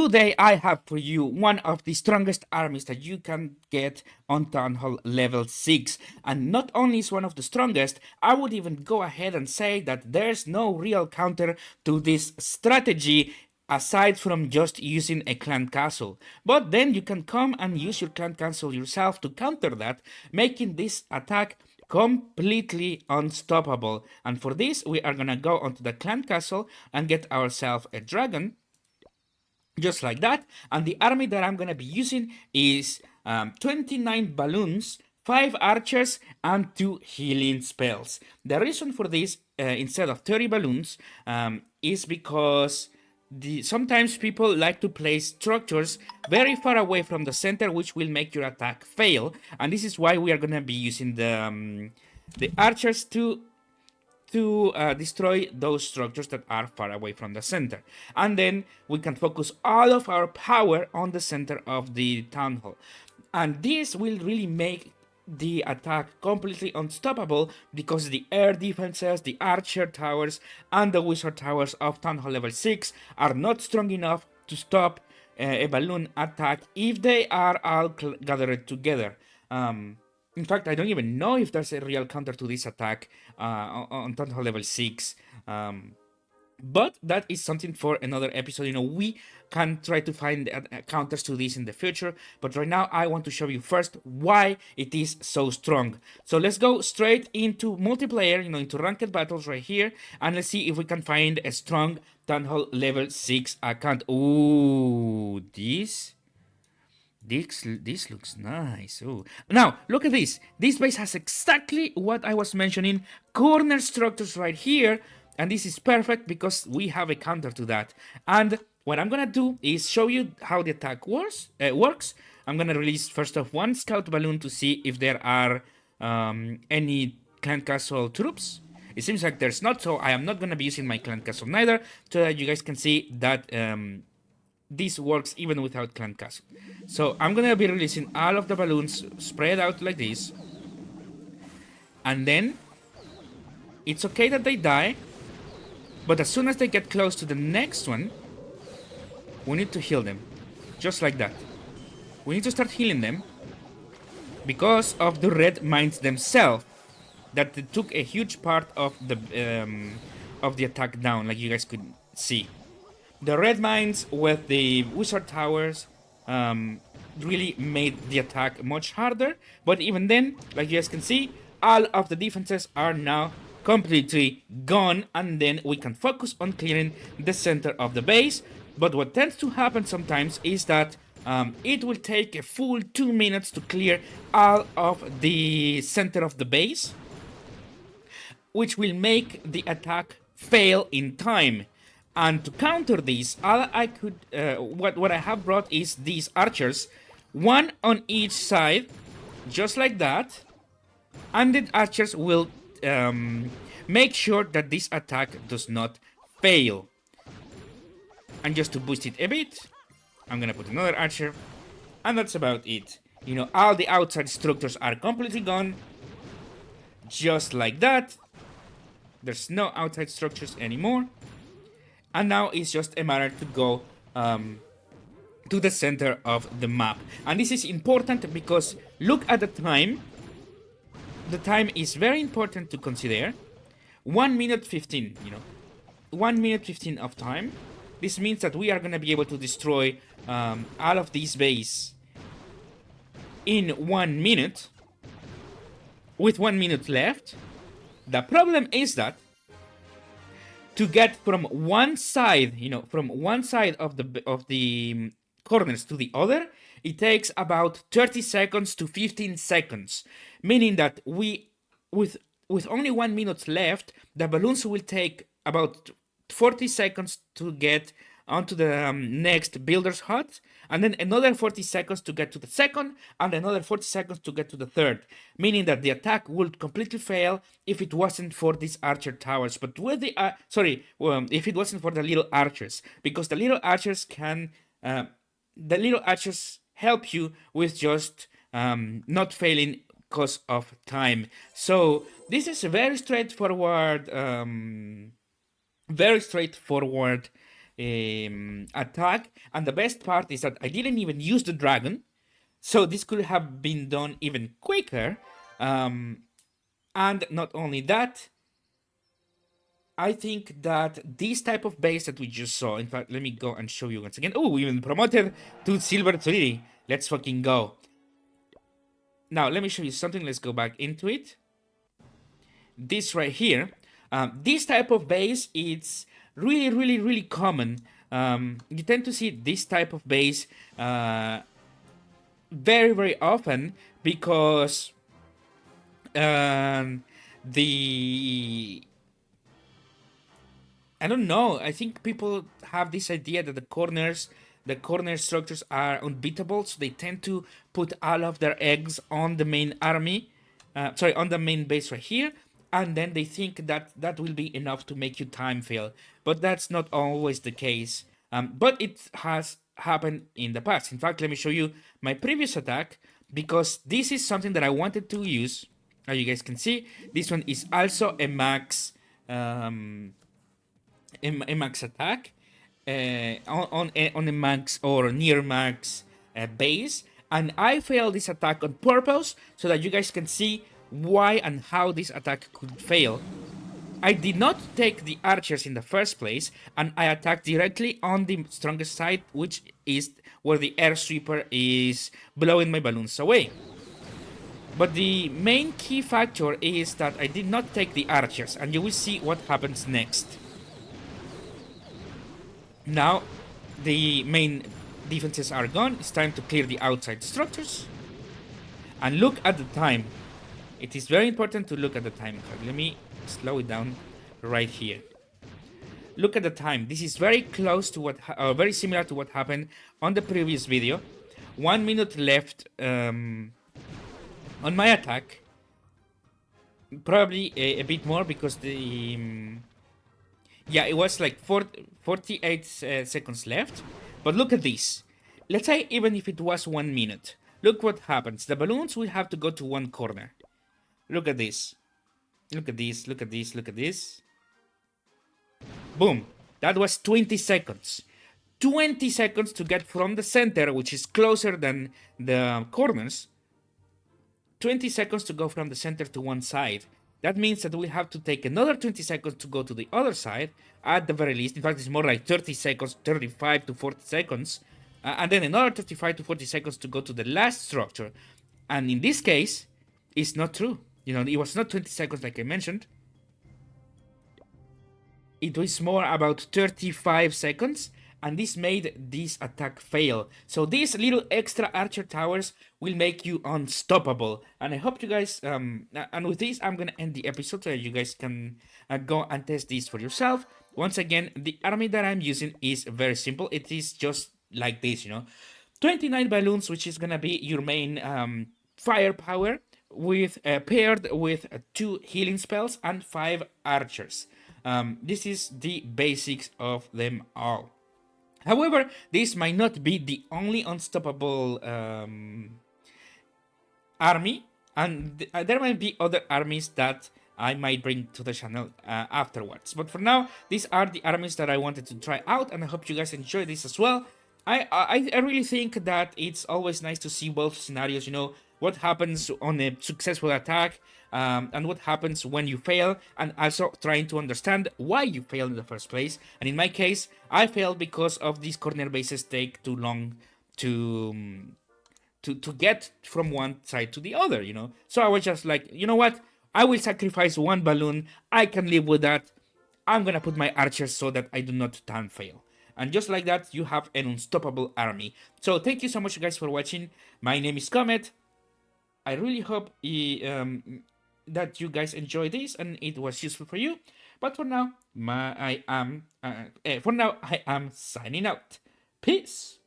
Today I have for you one of the strongest armies that you can get on Town Hall level 6. And not only is one of the strongest, I would even go ahead and say that there's no real counter to this strategy aside from just using a clan castle. But then you can come and use your clan castle yourself to counter that, making this attack completely unstoppable. And for this, we are gonna go onto the clan castle and get ourselves a dragon, just like that. And the army that I'm gonna be using is 29 balloons, 5 archers, and 2 healing spells. The reason for this, instead of 30 balloons, is because sometimes people like to place structures very far away from the center, which will make your attack fail. And this is why we are gonna be using the archers to destroy those structures that are far away from the center. And then we can focus all of our power on the center of the town hall. And this will really make the attack completely unstoppable because the air defenses, the archer towers, and the wizard towers of town hall level 6 are not strong enough to stop a balloon attack if they are all gathered together. In fact, I don't even know if there's a real counter to this attack on Town Hall level 6. But that is something for another episode. You know, we can try to find counters to this in the future. But right now, I want to show you first why it is so strong. So let's go straight into multiplayer, you know, into ranked battles right here. And let's see if we can find a strong Town Hall level 6 account. Ooh, this looks nice. Ooh. Now, look at this. This base has exactly what I was mentioning. Corner structures right here. And this is perfect because we have a counter to that. And what I'm going to do is show you how the attack works. I'm going to release first off one scout balloon to see if there are any clan castle troops. It seems like there's not, so I am not going to be using my clan castle neither. So that you guys can see that this works even without clan castle. So I'm gonna be releasing all of the balloons spread out like this. And then it's okay that they die, but as soon as they get close to the next one, we need to heal them. Just like that. We need to start healing them because of the red mines themselves that they took a huge part of the attack down, like you guys could see. The red mines with the wizard towers really made the attack much harder. But even then, like you guys can see, all of the defenses are now completely gone. And then we can focus on clearing the center of the base. But what tends to happen sometimes is that it will take a full 2 minutes to clear all of the center of the base, which will make the attack fail in time. And to counter this, all I could, what I have brought is these archers, one on each side, just like that. And the archers will make sure that this attack does not fail. And just to boost it a bit, I'm gonna put another archer, and that's about it. You know, all the outside structures are completely gone, just like that. There's no outside structures anymore. And now it's just a matter to go to the center of the map. And this is important because look at the time. The time is very important to consider. 1 minute 15, you know. 1 minute 15 of time. This means that we are going to be able to destroy all of these bases in 1 minute. With 1 minute left. The problem is that to get from one side, you know, from one side of the corners to the other, it takes about 30 seconds to 15 seconds. Meaning that with only 1 minute left, the balloons will take about 40 seconds to get onto the next builder's hut, and then another 40 seconds to get to the second, and another 40 seconds to get to the third. Meaning that the attack would completely fail if it wasn't for these archer towers. But with the if it wasn't for the little archers, because the little archers can, the little archers help you with just not failing because of time. So this is a very straightforward. attack. And the best part is that I didn't even use the dragon, so this could have been done even quicker. And not only that, I think that this type of base that we just saw, in fact, let me go and show you once again. Oh, we even promoted to Silver 3. Let's fucking go. Now, let me show you something. Let's go back into it. This right here, this type of base, it's really, really, really common. You tend to see this type of base very, very often because the I don't know. I think people have this idea that the corner structures are unbeatable, so they tend to put all of their eggs on the main army, on the main base right here, and then they think that that will be enough to make you time fail. But that's not always the case. But it has happened in the past. In fact, let me show you my previous attack because this is something that I wanted to use. As you guys can see, this one is also a max. A max attack on a max or near max base, and I failed this attack on purpose so that you guys can see why and how this attack could fail. I did not take the archers in the first place, and I attacked directly on the strongest side, which is where the air sweeper is blowing my balloons away. But the main key factor is that I did not take the archers, and you will see what happens next. Now, the main defenses are gone. It's time to clear the outside structures. And look at the time. It is very important to look at the time. Let me slow it down right here. Look at the time. This is very close to very similar to what happened on the previous video. 1 minute left on my attack. Probably a bit more because yeah, it was like 48 seconds left. But look at this. Let's say even if it was 1 minute. Look what happens. The balloons will have to go to one corner. Look at this. Look at this, look at this, look at this. Boom. That was 20 seconds. 20 seconds to get from the center, which is closer than the corners. 20 seconds to go from the center to one side. That means that we have to take another 20 seconds to go to the other side, at the very least. In fact, it's more like 30 seconds, 35 to 40 seconds. And then another 35 to 40 seconds to go to the last structure. And in this case, it's not true. You know, it was not 20 seconds like I mentioned. It was more about 35 seconds. And this made this attack fail. So these little extra archer towers will make you unstoppable. And I hope you guys, and with this, I'm gonna end the episode so you guys can go and test this for yourself. Once again, the army that I'm using is very simple. It is just like this, you know. 29 balloons, which is gonna be your main firepower, with paired with 2 healing spells and 5 archers. This is the basics of them all. However, this might not be the only unstoppable army, and there might be other armies that I might bring to the channel afterwards. But for now, these are the armies that I wanted to try out, and I hope you guys enjoy this as well. I really think that it's always nice to see both scenarios, you know, what happens on a successful attack, and what happens when you fail, and also trying to understand why you failed in the first place. And in my case, I failed because of these corner bases take too long to get from one side to the other, you know. So I was just like, you know what? I will sacrifice one balloon. I can live with that. I'm gonna put my archers so that I do not time fail. And just like that, you have an unstoppable army. So thank you so much, guys, for watching. My name is Comet. I really hope that you guys enjoy this and it was useful for you. But for now, I am signing out. Peace.